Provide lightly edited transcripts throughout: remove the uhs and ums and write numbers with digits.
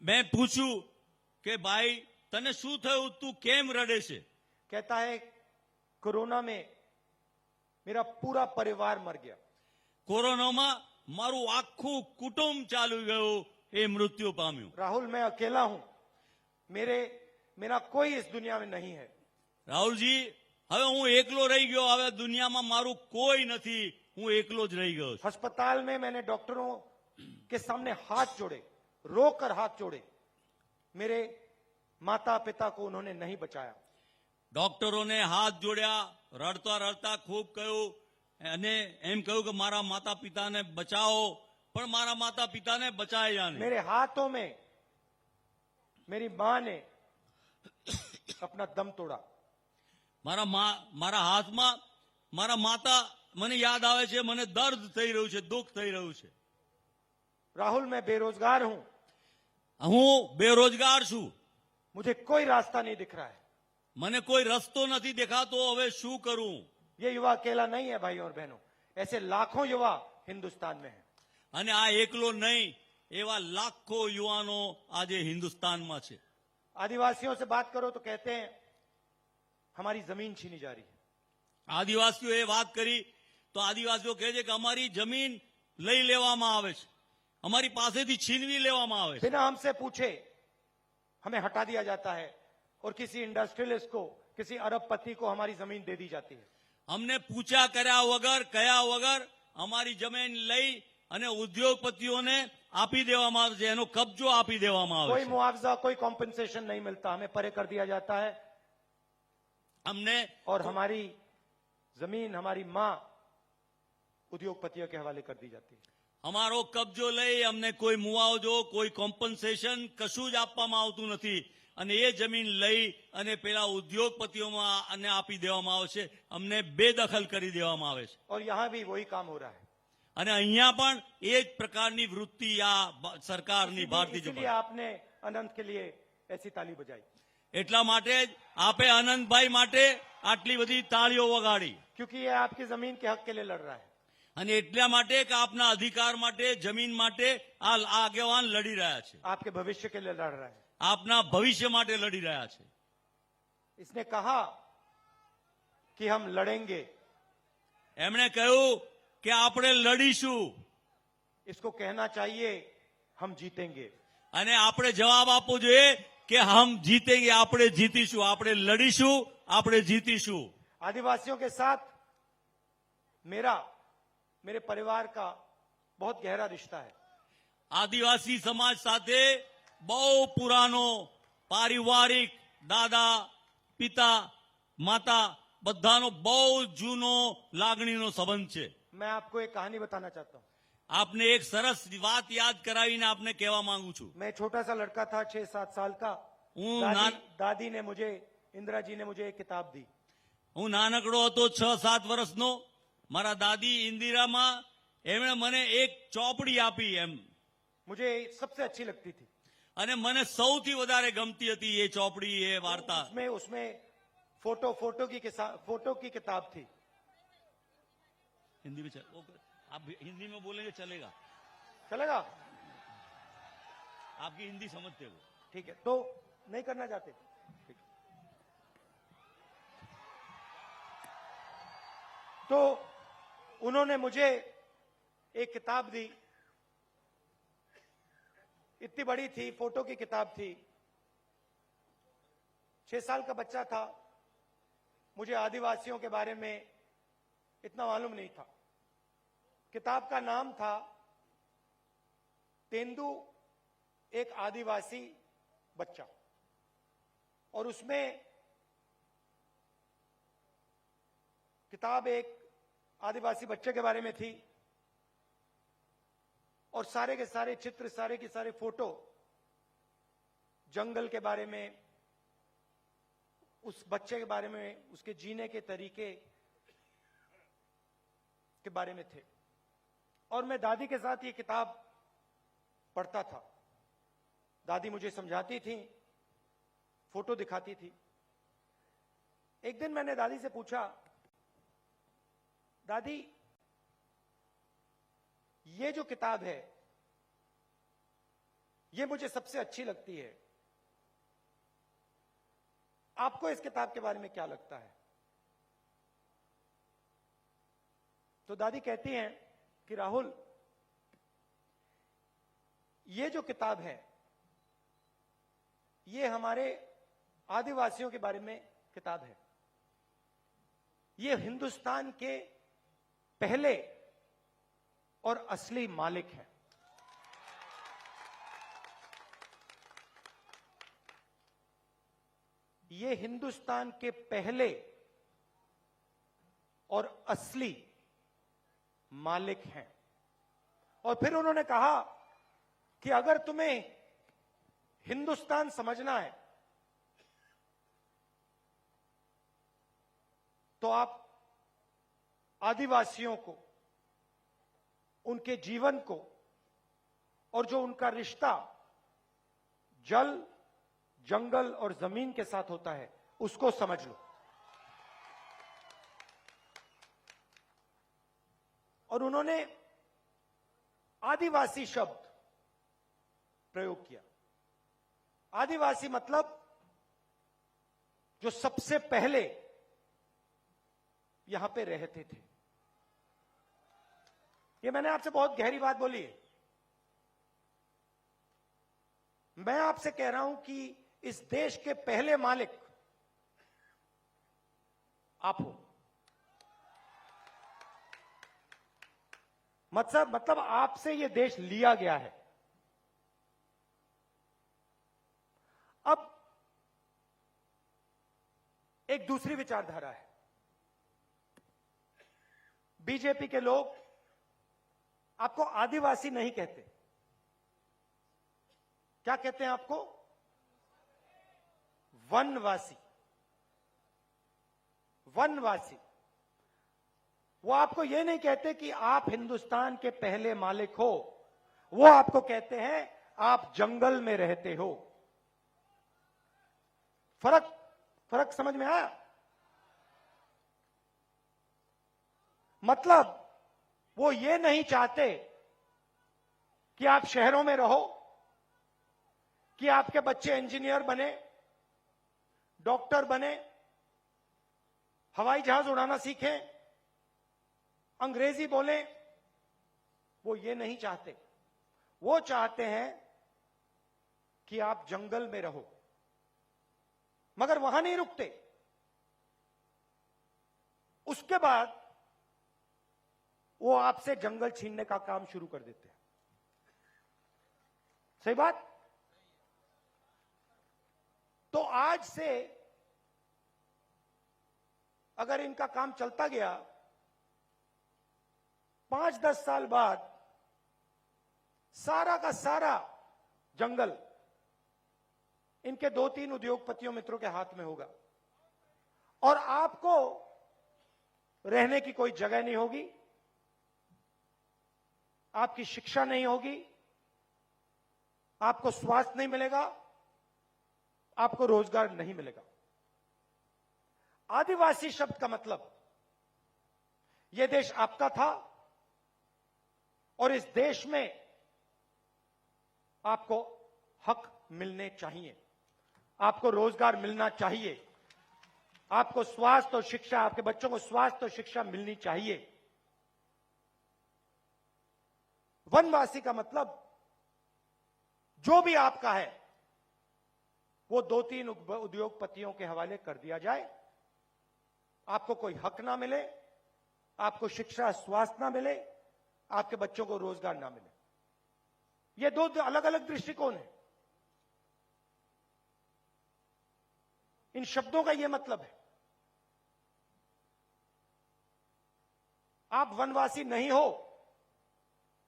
मैं पूछू कि भाई तने शू थયું, तू केम रडे छे? कहता है कोरोना में मेरा पूरा परिवार मर गया। कोरोनाમાં મારું આખું કુટુંબ ચાલુ ગયું, એ મૃત્યુ પામ્યું। राहुल मैं अकेला हूं, मेरा कोई इस दुनिया में नहीं है। રાહુલજી, હવે હું એકલો રહી ગયો, હવે દુનિયામાં મારું કોઈ નથી, હું એકલો જ રહી ગયો છું। अस्पताल में मैंने डॉक्टरों के सामने हाथ जोड़े, रोकर हाथ जोड़े। मेरे माता पिता को उन्होंने नहीं बचाया। ડોક્ટરોને હાથ જોડ્યા, રડતા રડતા ખૂબ કહ્યું અને એમ કહ્યું કે મારા માતા પિતાને બચાવો, પણ મારા માતા પિતાને બચાયા નહીં। मेरे हाथों में मेरी मां ने अपना दम तोड़ा। મારા હાથમાં મારા માતા મને યાદ આવે છે, મને દર્દ થઈ રહ્યું છે, દુઃખ થઈ રહ્યું છે। राहुल मैं बेरोजगार हूं, હું બેરોજગાર છું, मुझे कोई रास्ता नहीं दिख रहा है। મને કોઈ રસ્તો નથી દેખાતો, હવે શું કરું? ये युवा अकेला नहीं है भाई और बहनों, ऐसे लाखों युवा हिंदुस्तान में हैं। અને આ એકલો નહીં, એવા લાખો યુવાનો આજે હિન્દુસ્તાનમાં છે। आदिवासियों से बात करो तो कहते हैं हमारी जमीन छीनी जा रही है। આદિવાસીઓએ વાત કરી તો આદિવાસીઓ કહે છે કે અમારી જમીન લઈ લેવામાં આવે છે, અમારી પાસેથી છીનવી લેવામાં આવે છે। बिना हमसे पूछे हमें हटा दिया जाता है और किसी इंडस्ट्रियलिस्ट को, किसी अरबपति को हमारी जमीन दे दी जाती है। અમને પૂછ્યા કર્યા વગર, કયા વગર અમારી જમીન લઈ અને ઉદ્યોગપતિઓને આપી દેવામાં આવે છે, એનો કબજો આપી દેવામાં આવે कोई છે। मुआवजा, कोई कॉम्पेंसेशन नहीं मिलता, हमें परे कर दिया जाता है અમને और हमारी जमीन, हमारी मां उद्योगपतियों के हवाले कर दी जाती है। અમારો કબજો લઈ અમને કોઈ મુઆવજો, કોઈ કોમ્પન્સેશન કશું જ આપવામાં આવતું નથી અને એ જમીન લઈ અને પેલા ઉદ્યોગપતિઓમાં અને આપી દેવામાં આવે છે, અમને બેદખલ કરી દેવામાં આવે છે। और यहां भी वही काम हो रहा है। અને અહીંયા પણ એ જ પ્રકારની વૃત્તિ આ સરકારની ભારતીય इसलिए जनता आपने अनंत के लिए ऐसी ताली बजाई, એટલા માટે જ આપે આનંદભાઈ માટે આટલી બધી તાળીઓ વગાડી क्योंकि ये आपकी जमीन के हक के लिए लड़ रहा है। અને એટલા માટે કે આપના અધિકાર માટે, જમીન માટે આ આગેવાન લડી રહ્યા છે, आपके भविष्य के लिए लड़ रहा है। આપના ભવિષ્ય માટે લડી રહ્યા છે। इसने कहा कि हम लड़ेंगे, એમણે કહ્યું કે આપણે લડીશું इसको कहना चाहिए हम जीतेंगे। અને આપણે જવાબ આપવો જોઈએ કે હમ જીતેંગે, આપણે જીતીશું, આપણે લડીશું, આપણે જીતીશું। आदिवासियों के साथ मेरे परिवार का बहुत गहरा रिश्ता है। આદિવાસી સમાજ સાથે બહુ પુરાનો પારિવારિક, દાદા, પિતા, માતા બધાનો બહુ જૂનો લાગણીનો સંબંધ છે। मैं आपको एक कहानी बताना चाहता हूं। આપને એક સરસ વાત યાદ કરાવીને આપને કહેવા માંગુ છું। मैं छोटा सा लड़का था, 6-7 साल का। दादी ने मुझे, इंदिरा जी ने मुझे एक किताब दी। હું નાનકડો હતો, 6-7 વર્ષનો। મારા દાદી इंदिरामा એમણે મને એક ચોપડી આપી એમ, मुझे सबसे अच्छी लगती थी। અને મને સૌથી વધારે ગમતી હતી એ ચોપડી, એ વાર્તા। उसमें फोटो की किताब थी। हिंदी में आप हिंदी में बोलेंगे चलेगा? चलेगा? आपकी हिंदी समझते हो? ठीक है, तो नहीं करना चाहते? ठीक। तो उन्होंने मुझे एक किताब दी, इतनी बड़ी थी, फोटो की किताब थी। 6 साल का बच्चा था, मुझे आदिवासियों के बारे में इतना मालूम नहीं था। किताब का नाम था तेंदु, एक आदिवासी बच्चा, और उसमें किताब एक आदिवासी बच्चे के बारे में थी और सारे के सारे चित्र, सारे के सारे फोटो जंगल के बारे में, उस बच्चे के बारे में, उसके जीने के तरीके के बारे में थे। और मैं दादी के साथ ये किताब पढ़ता था। दादी मुझे समझाती थी, फोटो दिखाती थी। एक दिन मैंने दादी से पूछा, दादी ये जो किताब है ये मुझे सबसे अच्छी लगती है। आपको इस किताब के बारे में क्या लगता है? तो दादी कहती हैं कि राहुल, ये जो किताब है ये हमारे आदिवासियों के बारे में किताब है। ये हिंदुस्तान के पहले और असली मालिक हैं। ये हिंदुस्तान के पहले और असली मालिक हैं। और फिर उन्होंने कहा कि अगर तुम्हें हिंदुस्तान समझना है तो आप आदिवासियों को, उनके जीवन को और जो उनका रिश्ता जल, जंगल और जमीन के साथ होता है उसको समझ लो। और उन्होंने आदिवासी शब्द प्रयोग किया। आदिवासी मतलब जो सबसे पहले यहां पे रहते थे। ये मैंने आपसे बहुत गहरी बात बोली है। मैं आपसे कह रहा हूं कि इस देश के पहले मालिक आप हो। मतलब आपसे यह देश लिया गया है। अब एक दूसरी विचारधारा है। बीजेपी के लोग आपको आदिवासी नहीं कहते। क्या कहते हैं आपको? वनवासी। वनवासी। वो आपको यह नहीं कहते कि आप हिंदुस्तान के पहले मालिक हो, वो आपको कहते हैं आप जंगल में रहते हो। फर्क समझ में आया? मतलब वो ये नहीं चाहते कि आप शहरों में रहो, कि आपके बच्चे इंजीनियर बने, डॉक्टर बने, हवाई जहाज उड़ाना सीखें, अंग्रेजी बोलें। वो ये नहीं चाहते। वो चाहते हैं कि आप जंगल में रहो। मगर वहां नहीं रुकते। उसके बाद वो आपसे जंगल छीनने का काम शुरू कर देते हैं। सही बात? तो आज से अगर इनका काम चलता गया, 5-10 साल बाद सारा का सारा जंगल इनके 2-3 उद्योगपतियों मित्रों के हाथ में होगा और आपको रहने की कोई जगह नहीं होगी, आपकी शिक्षा नहीं होगी, आपको स्वास्थ्य नहीं मिलेगा, आपको रोजगार नहीं मिलेगा। आदिवासी शब्द का मतलब यह देश आपका था और इस देश में आपको हक मिलने चाहिए, आपको रोजगार मिलना चाहिए, आपको स्वास्थ्य और शिक्षा, आपके बच्चों को स्वास्थ्य और शिक्षा मिलनी चाहिए। वनवासी का मतलब जो भी आपका है वो 2-3 उद्योगपतियों के हवाले कर दिया जाए, आपको कोई हक ना मिले, आपको शिक्षा स्वास्थ्य ना मिले, आपके बच्चों को रोजगार ना मिले। ये 2 अलग अलग दृष्टिकोण है। इन शब्दों का यह मतलब है। आप वनवासी नहीं हो,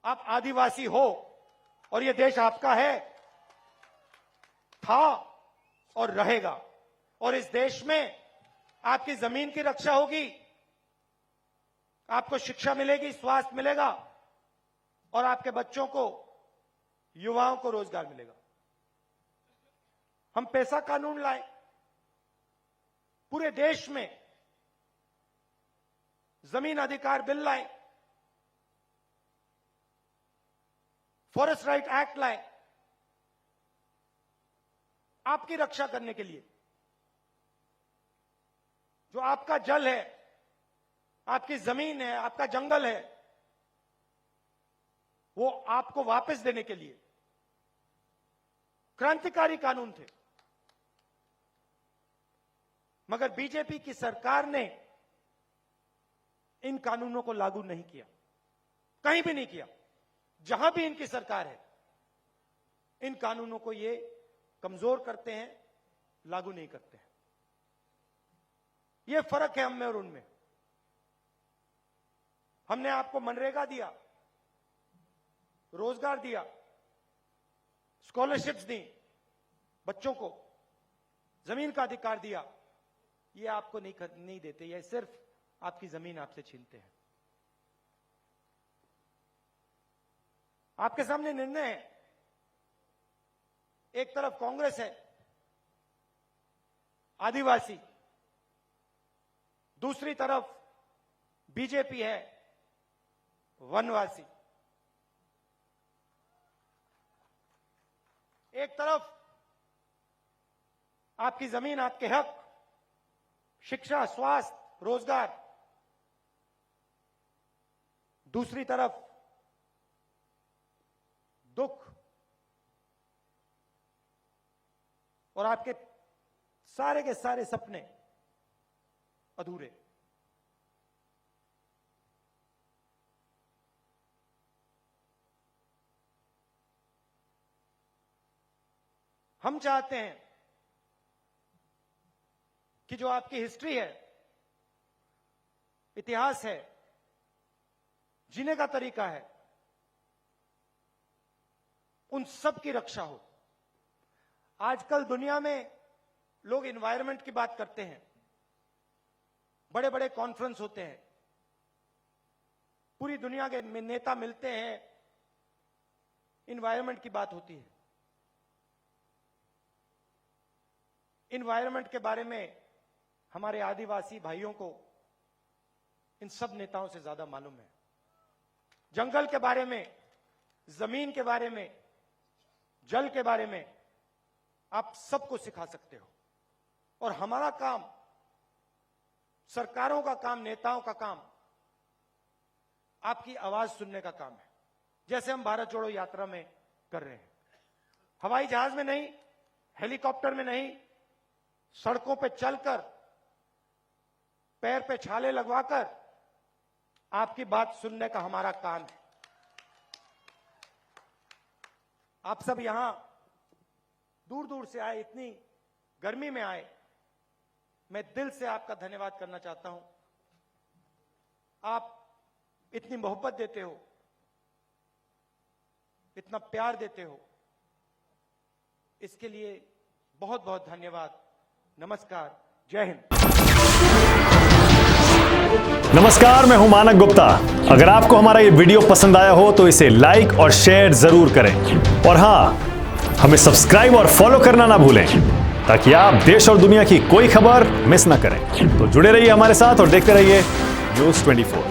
आप आदिवासी हो और यह देश आपका है, था और रहेगा। और इस देश में आपकी जमीन की रक्षा होगी, आपको शिक्षा मिलेगी, स्वास्थ्य मिलेगा और आपके बच्चों को, युवाओं को रोजगार मिलेगा। हम पैसा कानून लाए, पूरे देश में जमीन अधिकार बिल लाए, फॉरेस्ट राइट एक्ट लाए, आपकी रक्षा करने के लिए। जो आपका जल है, आपकी जमीन है, आपका जंगल है, वो आपको वापस देने के लिए क्रांतिकारी कानून थे। मगर बीजेपी की सरकार ने इन कानूनों को लागू नहीं किया, कहीं भी नहीं किया। जहां भी इनकी सरकार है, इन कानूनों को ये कमजोर करते हैं, लागू नहीं करते हैं। ये फर्क है हम में और उनमें। हमने आपको मनरेगा दिया, रोजगार दिया, स्कॉलरशिप्स दी, बच्चों को जमीन का अधिकार दिया। ये आपको नहीं देते, ये सिर्फ आपकी जमीन आपसे छीनते हैं। आपके सामने निर्णय है। एक तरफ कांग्रेस है, आदिवासी, दूसरी तरफ बीजेपी है, वनवासी। एक तरफ आपकी जमीन, आपके हक, शिक्षा, स्वास्थ्य, रोजगार, दूसरी तरफ दुख और आपके सारे के सारे सपने अधूरे। हम चाहते हैं कि जो आपकी हिस्ट्री है, इतिहास है, जीने का तरीका है, उन सब की रक्षा हो। आजकल दुनिया में लोग एनवायरनमेंट की बात करते हैं, बड़े बड़े कॉन्फ्रेंस होते हैं, पूरी दुनिया के नेता मिलते हैं, एनवायरनमेंट की बात होती है। एनवायरनमेंट के बारे में हमारे आदिवासी भाइयों को इन सब नेताओं से ज्यादा मालूम है। जंगल के बारे में, जमीन के बारे में, जल के बारे में आप सबको सिखा सकते हो। और हमारा काम, सरकारों का काम, नेताओं का काम, आपकी आवाज सुनने का काम है। जैसे हम भारत जोड़ो यात्रा में कर रहे हैं, हवाई जहाज में नहीं, हेलीकॉप्टर में नहीं, सड़कों पे चलकर, पैर पे छाले लगवाकर आपकी बात सुनने का हमारा काम है। आप सब यहां दूर दूर से आए, इतनी गर्मी में आए, मैं दिल से आपका धन्यवाद करना चाहता हूं। आप इतनी मोहब्बत देते हो, इतना प्यार देते हो, इसके लिए बहुत बहुत धन्यवाद। नमस्कार, जय हिंद। नमस्कार, मैं हूं मानक गुप्ता। अगर आपको हमारा ये वीडियो पसंद आया हो तो इसे लाइक और शेयर जरूर करें। और हां, हमें सब्सक्राइब और फॉलो करना ना भूलें, ताकि आप देश और दुनिया की कोई खबर मिस ना करें। तो जुड़े रहिए हमारे साथ और देखते रहिए न्यूज़ 24।